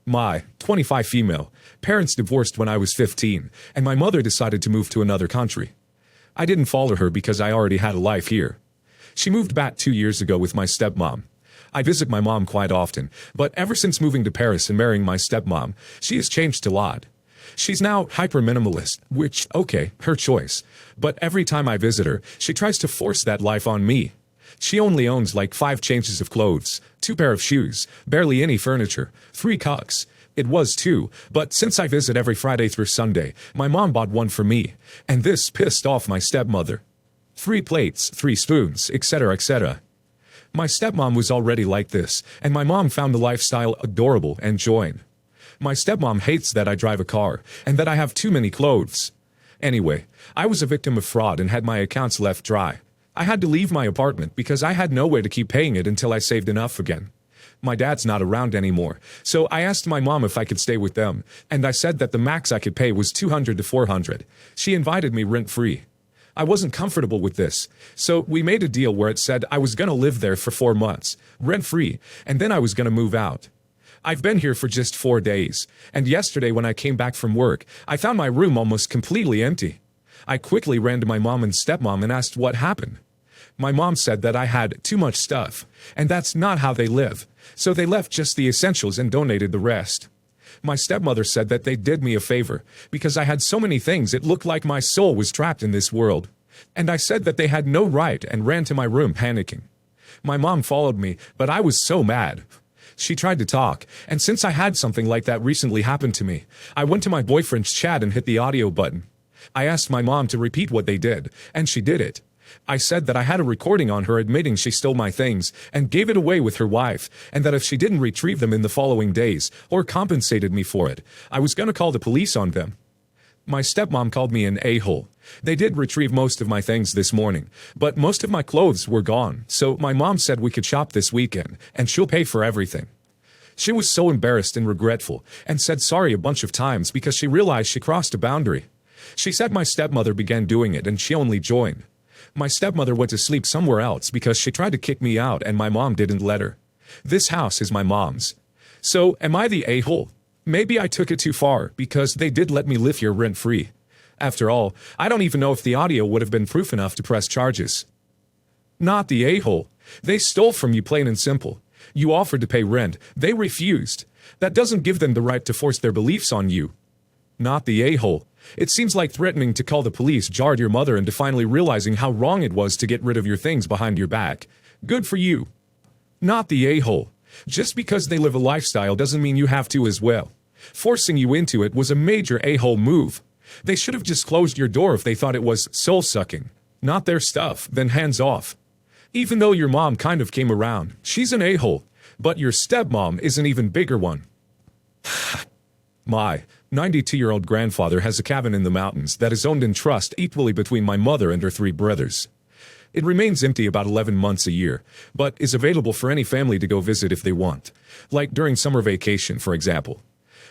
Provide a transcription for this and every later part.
My 25 female parents divorced when I was 15, and my mother decided to move to another country. I didn't follow her because I already had a life here. She moved back 2 years ago with my stepmom. I visit my mom quite often, but ever since moving to Paris and marrying my stepmom, she has changed a lot. She's now hyper-minimalist, which, okay, her choice. But every time I visit her, she tries to force that life on me. She only owns like 5 changes of clothes, 2 pair of shoes, barely any furniture, 3 cooks. It was 2, but since I visit every Friday through Sunday, my mom bought 1 for me, and this pissed off my stepmother. 3 plates, 3 spoons, etc., etc. My stepmom was already like this, and my mom found the lifestyle adorable and joined. My stepmom hates that I drive a car, and that I have too many clothes. Anyway, I was a victim of fraud and had my accounts left dry. I had to leave my apartment because I had no way to keep paying it until I saved enough again. My dad's not around anymore, so I asked my mom if I could stay with them, and I said that the max I could pay was $200 to $400. She invited me rent-free. I wasn't comfortable with this, so we made a deal where it said I was gonna live there for 4 months, rent-free, and then I was gonna move out. I've been here for just 4 days, and yesterday when I came back from work, I found my room almost completely empty. I quickly ran to my mom and stepmom and asked what happened. My mom said that I had too much stuff, and that's not how they live, so they left just the essentials and donated the rest. My stepmother said that they did me a favor, because I had so many things it looked like my soul was trapped in this world. And I said that they had no right and ran to my room panicking. My mom followed me, but I was so mad. She tried to talk, and since I had something like that recently happen to me, I went to my boyfriend's chat and hit the audio button. I asked my mom to repeat what they did, and she did it. I said that I had a recording on her admitting she stole my things and gave it away with her wife, and that if she didn't retrieve them in the following days or compensated me for it, I was gonna call the police on them. My stepmom called me an a-hole. They did retrieve most of my things this morning, but most of my clothes were gone, so my mom said we could shop this weekend, and she'll pay for everything. She was so embarrassed and regretful, and said sorry a bunch of times because she realized she crossed a boundary. She said my stepmother began doing it and she only joined. My stepmother went to sleep somewhere else because she tried to kick me out and my mom didn't let her. This house is my mom's. So, am I the a-hole? Maybe I took it too far because they did let me live here rent-free. After all, I don't even know if the audio would have been proof enough to press charges. Not the a-hole. They stole from you plain and simple. You offered to pay rent. They refused. That doesn't give them the right to force their beliefs on you. Not the a-hole. It seems like threatening to call the police jarred your mother into finally realizing how wrong it was to get rid of your things behind your back. Good for you. Not the a-hole. Just because they live a lifestyle doesn't mean you have to as well. Forcing you into it was a major a-hole move. They should have just closed your door if they thought it was soul-sucking. Not their stuff, then hands off. Even though your mom kind of came around, she's an a-hole. But your stepmom is an even bigger one. My 92-year-old grandfather has a cabin in the mountains that is owned in trust equally between my mother and her 3 brothers. It remains empty about 11 months a year, but is available for any family to go visit if they want, like during summer vacation, for example.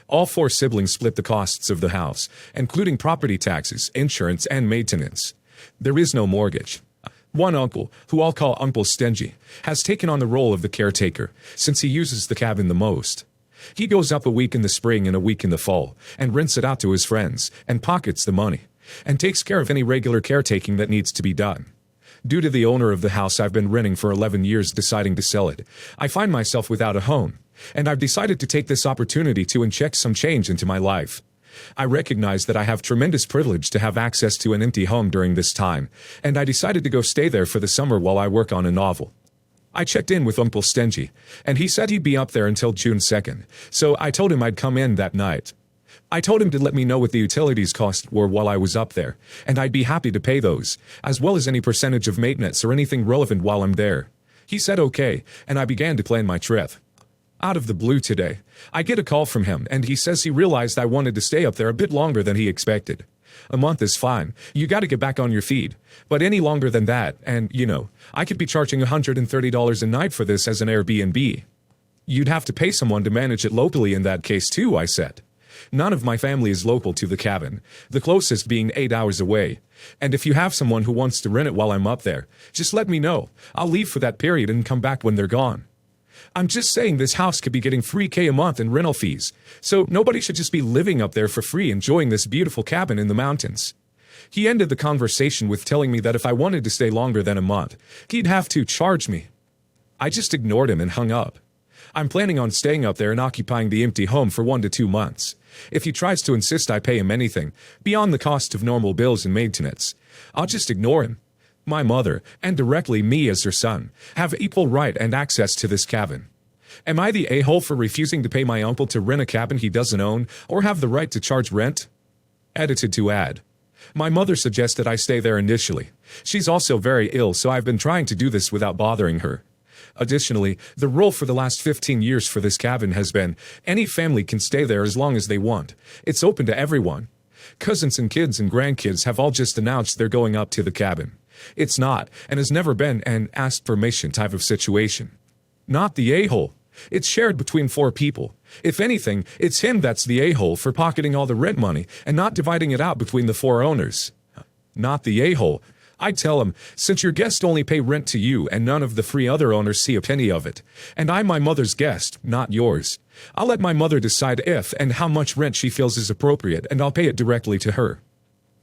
All 4 siblings split the costs of the house, including property taxes, insurance, and maintenance. There is no mortgage. One uncle, who I'll call Uncle Stingy, has taken on the role of the caretaker, since he uses the cabin the most. He goes up a week in the spring and a week in the fall, and rents it out to his friends, and pockets the money, and takes care of any regular caretaking that needs to be done. Due to the owner of the house I've been renting for 11 years deciding to sell it, I find myself without a home, and I've decided to take this opportunity to inject some change into my life. I recognize that I have tremendous privilege to have access to an empty home during this time, and I decided to go stay there for the summer while I work on a novel. I checked in with Uncle Stingy, and he said he'd be up there until June 2nd, so I told him I'd come in that night. I told him to let me know what the utilities cost were while I was up there, and I'd be happy to pay those, as well as any percentage of maintenance or anything relevant while I'm there. He said okay, and I began to plan my trip. Out of the blue today, I get a call from him, and he says he realized I wanted to stay up there a bit longer than he expected. A month is fine. You gotta get back on your feet. But any longer than that, and, I could be charging $130 a night for this as an Airbnb. You'd have to pay someone to manage it locally in that case too, I said. None of my family is local to the cabin, the closest being 8 hours away. And if you have someone who wants to rent it while I'm up there, just let me know. I'll leave for that period and come back when they're gone. I'm just saying this house could be getting $3K a month in rental fees, so nobody should just be living up there for free enjoying this beautiful cabin in the mountains. He ended the conversation with telling me that if I wanted to stay longer than a month, he'd have to charge me. I just ignored him and hung up. I'm planning on staying up there and occupying the empty home for 1 to 2 months. If he tries to insist I pay him anything, beyond the cost of normal bills and maintenance, I'll just ignore him. My mother, and directly me as her son, have equal right and access to this cabin. Am I the a-hole for refusing to pay my uncle to rent a cabin he doesn't own, or have the right to charge rent? Edited to add. My mother suggested I stay there initially. She's also very ill, so I've been trying to do this without bothering her. Additionally, the rule for the last 15 years for this cabin has been, any family can stay there as long as they want. It's open to everyone. Cousins and kids and grandkids have all just announced they're going up to the cabin. It's not, and has never been, an asked permission type of situation. Not the a-hole. It's shared between 4 people. If anything, it's him that's the a-hole for pocketing all the rent money and not dividing it out between the 4 owners. Not the a-hole. I tell him, since your guests only pay rent to you and none of the 3 other owners see a penny of it, and I'm my mother's guest, not yours, I'll let my mother decide if and how much rent she feels is appropriate, and I'll pay it directly to her.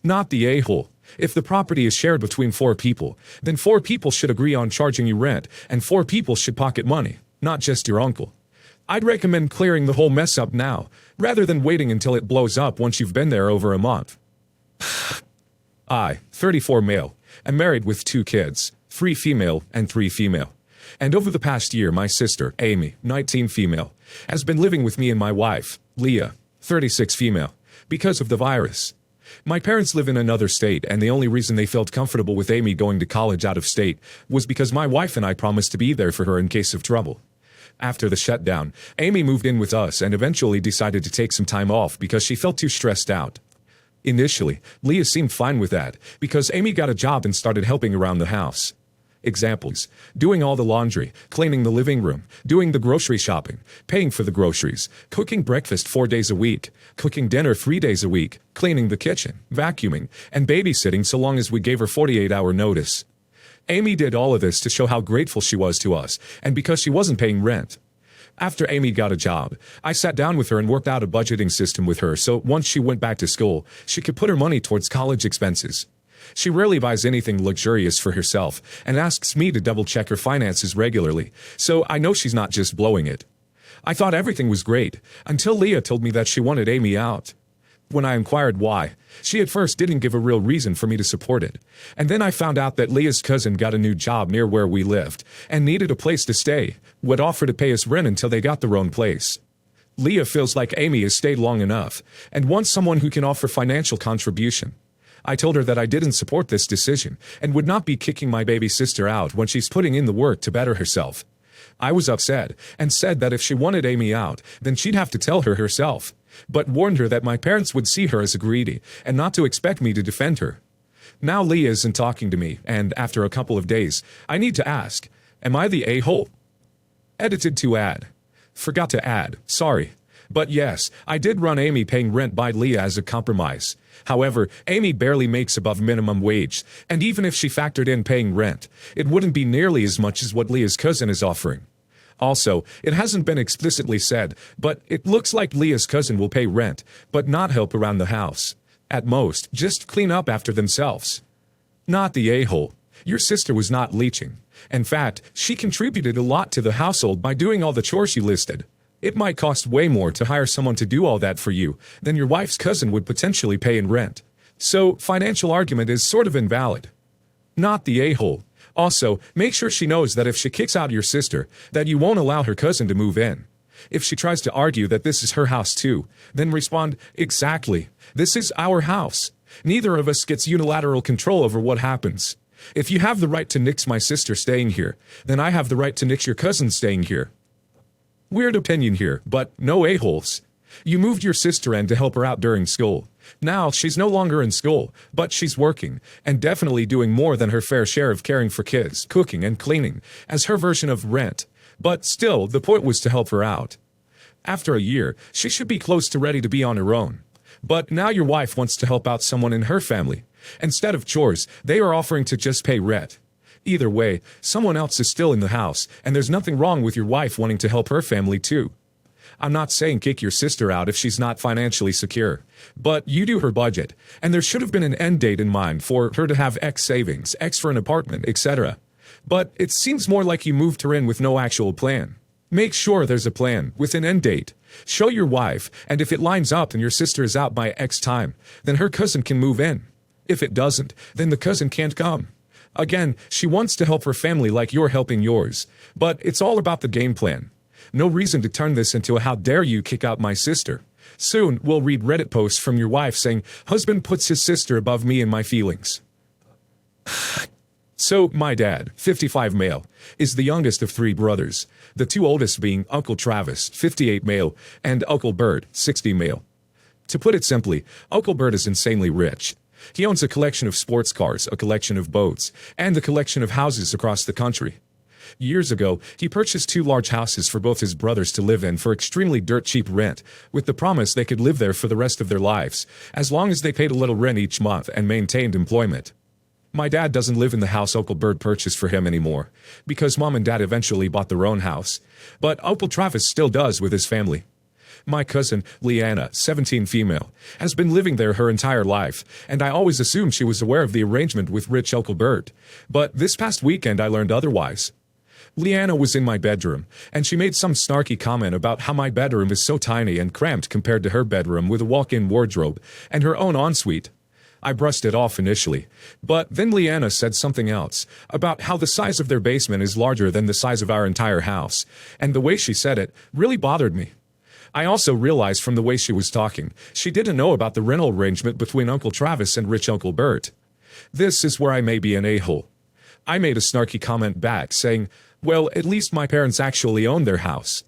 Not the a-hole. If the property is shared between 4 people, then 4 people should agree on charging you rent, and 4 people should pocket money, not just your uncle. I'd recommend clearing the whole mess up now, rather than waiting until it blows up once you've been there over a month. I, 34 male, am married with 2 kids, 3 female and 3 female. And over the past year, my sister, Amy, 19 female, has been living with me and my wife, Leah, 36 female, because of the virus. My parents live in another state, and the only reason they felt comfortable with Amy going to college out of state was because my wife and I promised to be there for her in case of trouble. After the shutdown, Amy moved in with us and eventually decided to take some time off because she felt too stressed out. Initially, Leah seemed fine with that because Amy got a job and started helping around the house. Examples: doing all the laundry, cleaning the living room, doing the grocery shopping, paying for the groceries, cooking breakfast 4 days a week, cooking dinner 3 days a week, cleaning the kitchen, vacuuming, and babysitting so long as we gave her 48-hour notice. Amy did all of this to show how grateful she was to us, and because she wasn't paying rent. After Amy got a job, I sat down with her and worked out a budgeting system with her so once she went back to school, she could put her money towards college expenses. She rarely buys anything luxurious for herself and asks me to double-check her finances regularly, so I know she's not just blowing it. I thought everything was great, until Leah told me that she wanted Amy out. When I inquired why, she at first didn't give a real reason for me to support it, and then I found out that Leah's cousin got a new job near where we lived and needed a place to stay, would offer to pay us rent until they got their own place. Leah feels like Amy has stayed long enough and wants someone who can offer financial contribution. I told her that I didn't support this decision and would not be kicking my baby sister out when she's putting in the work to better herself. I was upset and said that if she wanted Amy out, then she'd have to tell her herself, but warned her that my parents would see her as greedy and not to expect me to defend her. Now Leah isn't talking to me, and after a couple of days, I need to ask, am I the a-hole? Edited to add. Forgot to add, sorry. But yes, I did run Amy paying rent by Leah as a compromise. However, Amy barely makes above minimum wage, and even if she factored in paying rent, it wouldn't be nearly as much as what Leah's cousin is offering. Also, it hasn't been explicitly said, but it looks like Leah's cousin will pay rent, but not help around the house. At most, just clean up after themselves. Not the a-hole. Your sister was not leeching. In fact, she contributed a lot to the household by doing all the chores you listed. It might cost way more to hire someone to do all that for you than your wife's cousin would potentially pay in rent. So, financial argument is sort of invalid. Not the a-hole. Also, make sure she knows that if she kicks out your sister, that you won't allow her cousin to move in. If she tries to argue that this is her house too, then respond, exactly. This is our house. Neither of us gets unilateral control over what happens. If you have the right to nix my sister staying here, then I have the right to nix your cousin staying here. Weird opinion here, but no a-holes. You moved your sister in to help her out during school. Now she's no longer in school, but she's working, and definitely doing more than her fair share of caring for kids, cooking, and cleaning, as her version of rent. But still, the point was to help her out. After a year, she should be close to ready to be on her own. But now your wife wants to help out someone in her family. Instead of chores, they are offering to just pay rent. Either way, someone else is still in the house, and there's nothing wrong with your wife wanting to help her family too. I'm not saying kick your sister out if she's not financially secure, but you do her budget, and there should have been an end date in mind for her to have X savings, X for an apartment, etc. But it seems more like you moved her in with no actual plan. Make sure there's a plan, with an end date. Show your wife, and if it lines up and your sister is out by X time, then her cousin can move in. If it doesn't, then the cousin can't come. Again, she wants to help her family like you're helping yours, but it's all about the game plan. No reason to turn this into a "how dare you kick out my sister." Soon, we'll read Reddit posts from your wife saying, "Husband puts his sister above me and my feelings." So, my dad, 55 male, is the youngest of 3 brothers, the 2 oldest being Uncle Travis, 58 male, and Uncle Bert, 60 male. To put it simply, Uncle Bert is insanely rich. He owns a collection of sports cars, a collection of boats, and a collection of houses across the country. Years ago, he purchased 2 large houses for both his brothers to live in for extremely dirt cheap rent, with the promise they could live there for the rest of their lives, as long as they paid a little rent each month and maintained employment. My dad doesn't live in the house Uncle Bert purchased for him anymore, because Mom and Dad eventually bought their own house, but Uncle Travis still does with his family. My cousin, Leanna, 17 female, has been living there her entire life, and I always assumed she was aware of the arrangement with rich Uncle Bert, but this past weekend I learned otherwise. Leanna was in my bedroom, and she made some snarky comment about how my bedroom is so tiny and cramped compared to her bedroom with a walk-in wardrobe and her own ensuite. I brushed it off initially, but then Leanna said something else, about how the size of their basement is larger than the size of our entire house, and the way she said it really bothered me. I also realized from the way she was talking, she didn't know about the rental arrangement between Uncle Travis and rich Uncle Bert. This is where I may be an a-hole. I made a snarky comment back, saying, "Well, at least my parents actually own their house."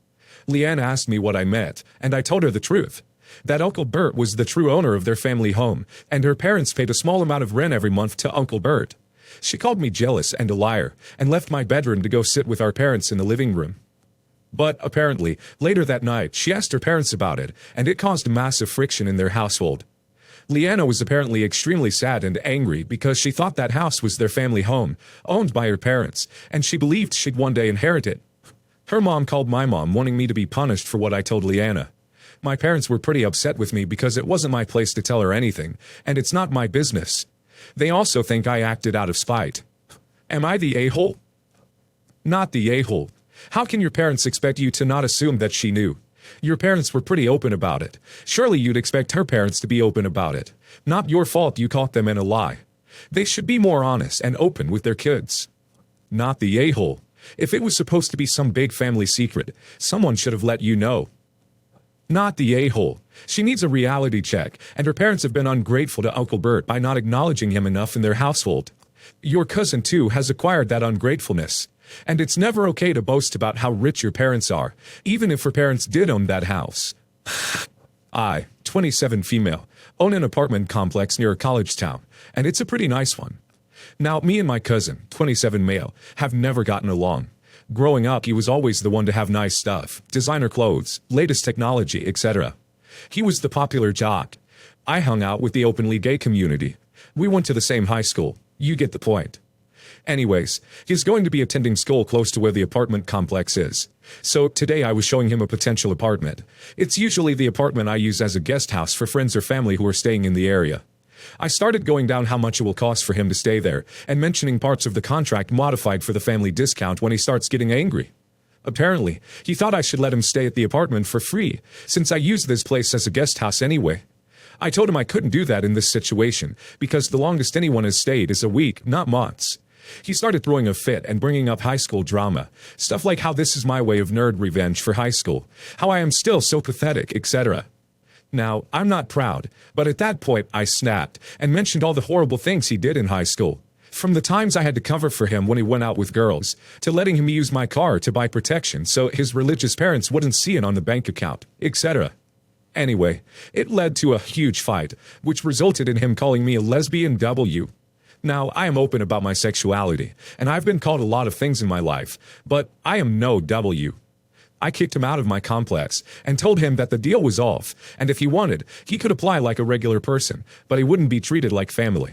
Leanna asked me what I meant, and I told her the truth. That Uncle Bert was the true owner of their family home, and her parents paid a small amount of rent every month to Uncle Bert. She called me jealous and a liar, and left my bedroom to go sit with our parents in the living room. But apparently, later that night, she asked her parents about it, and it caused massive friction in their household. Leanna was apparently extremely sad and angry because she thought that house was their family home, owned by her parents, and she believed she'd one day inherit it. Her mom called my mom wanting me to be punished for what I told Leanna. My parents were pretty upset with me because it wasn't my place to tell her anything, and it's not my business. They also think I acted out of spite. Am I the a-hole? Not the a-hole. How can your parents expect you to not assume that she knew? Your parents were pretty open about it. Surely you'd expect her parents to be open about it. Not your fault you caught them in a lie. They should be more honest and open with their kids. Not the a-hole. If it was supposed to be some big family secret, someone should have let you know. Not the a-hole. She needs a reality check, and her parents have been ungrateful to Uncle Bert by not acknowledging him enough in their household. Your cousin, too, has acquired that ungratefulness. And it's never okay to boast about how rich your parents are, even if her parents did own that house. I, 27 female, own an apartment complex near a college town, and it's a pretty nice one. Now, me and my cousin, 27 male, have never gotten along. Growing up, he was always the one to have nice stuff, designer clothes, latest technology, etc. He was the popular jock. I hung out with the openly gay community. We went to the same high school. You get the point. Anyways, he's going to be attending school close to where the apartment complex is. So today I was showing him a potential apartment. It's usually the apartment I use as a guest house for friends or family who are staying in the area. I started going down how much it will cost for him to stay there, and mentioning parts of the contract modified for the family discount when he starts getting angry. Apparently, he thought I should let him stay at the apartment for free, since I use this place as a guest house anyway. I told him I couldn't do that in this situation, because the longest anyone has stayed is a week, not months. He started throwing a fit and bringing up high school drama, stuff like how this is my way of nerd revenge for high school, how I am still so pathetic, etc. Now, I'm not proud, but at that point I snapped and mentioned all the horrible things he did in high school. From the times I had to cover for him when he went out with girls, to letting him use my car to buy protection so his religious parents wouldn't see it on the bank account, etc. Anyway, it led to a huge fight, which resulted in him calling me a lesbian W. Now, I am open about my sexuality, and I've been called a lot of things in my life, but I am no W. I kicked him out of my complex and told him that the deal was off, and if he wanted, he could apply like a regular person, but he wouldn't be treated like family.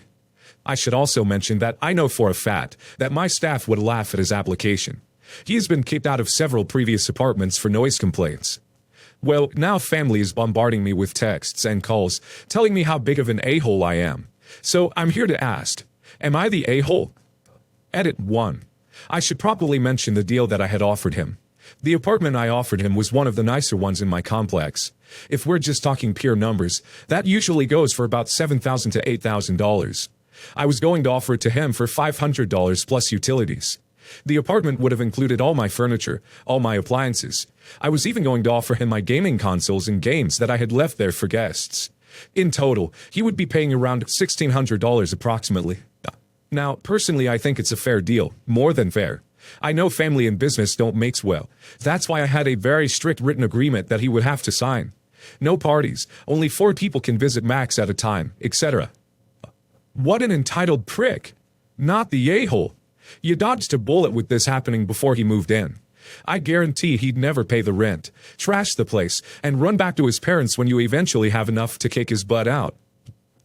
I should also mention that I know for a fact that my staff would laugh at his application. He has been kicked out of several previous apartments for noise complaints. Well, now family is bombarding me with texts and calls, telling me how big of an a-hole I am. So I'm here to ask, am I the a-hole? Edit 1. I should probably mention the deal that I had offered him. The apartment I offered him was one of the nicer ones in my complex. If we're just talking pure numbers, that usually goes for about $7,000 to $8,000. I was going to offer it to him for $500 plus utilities. The apartment would have included all my furniture, all my appliances. I was even going to offer him my gaming consoles and games that I had left there for guests. In total, he would be paying around $1,600 approximately. Now, personally, I think it's a fair deal, more than fair. I know family and business don't mix well. That's why I had a very strict written agreement that he would have to sign. No parties, only 4 people can visit max at a time, etc. What an entitled prick. Not the a-hole. You dodged a bullet with this happening before he moved in. I guarantee he'd never pay the rent, trash the place, and run back to his parents when you eventually have enough to kick his butt out.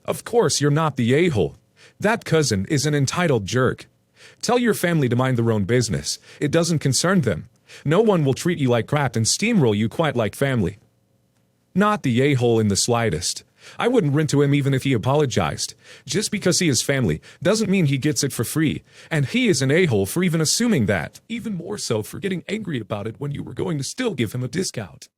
Of course you're not the a-hole. That cousin is an entitled jerk. Tell your family to mind their own business. It doesn't concern them. No one will treat you like crap and steamroll you quite like family. Not the a-hole in the slightest. I wouldn't rent to him even if he apologized. Just because he is family doesn't mean he gets it for free. And he is an a-hole for even assuming that. Even more so for getting angry about it when you were going to still give him a discount.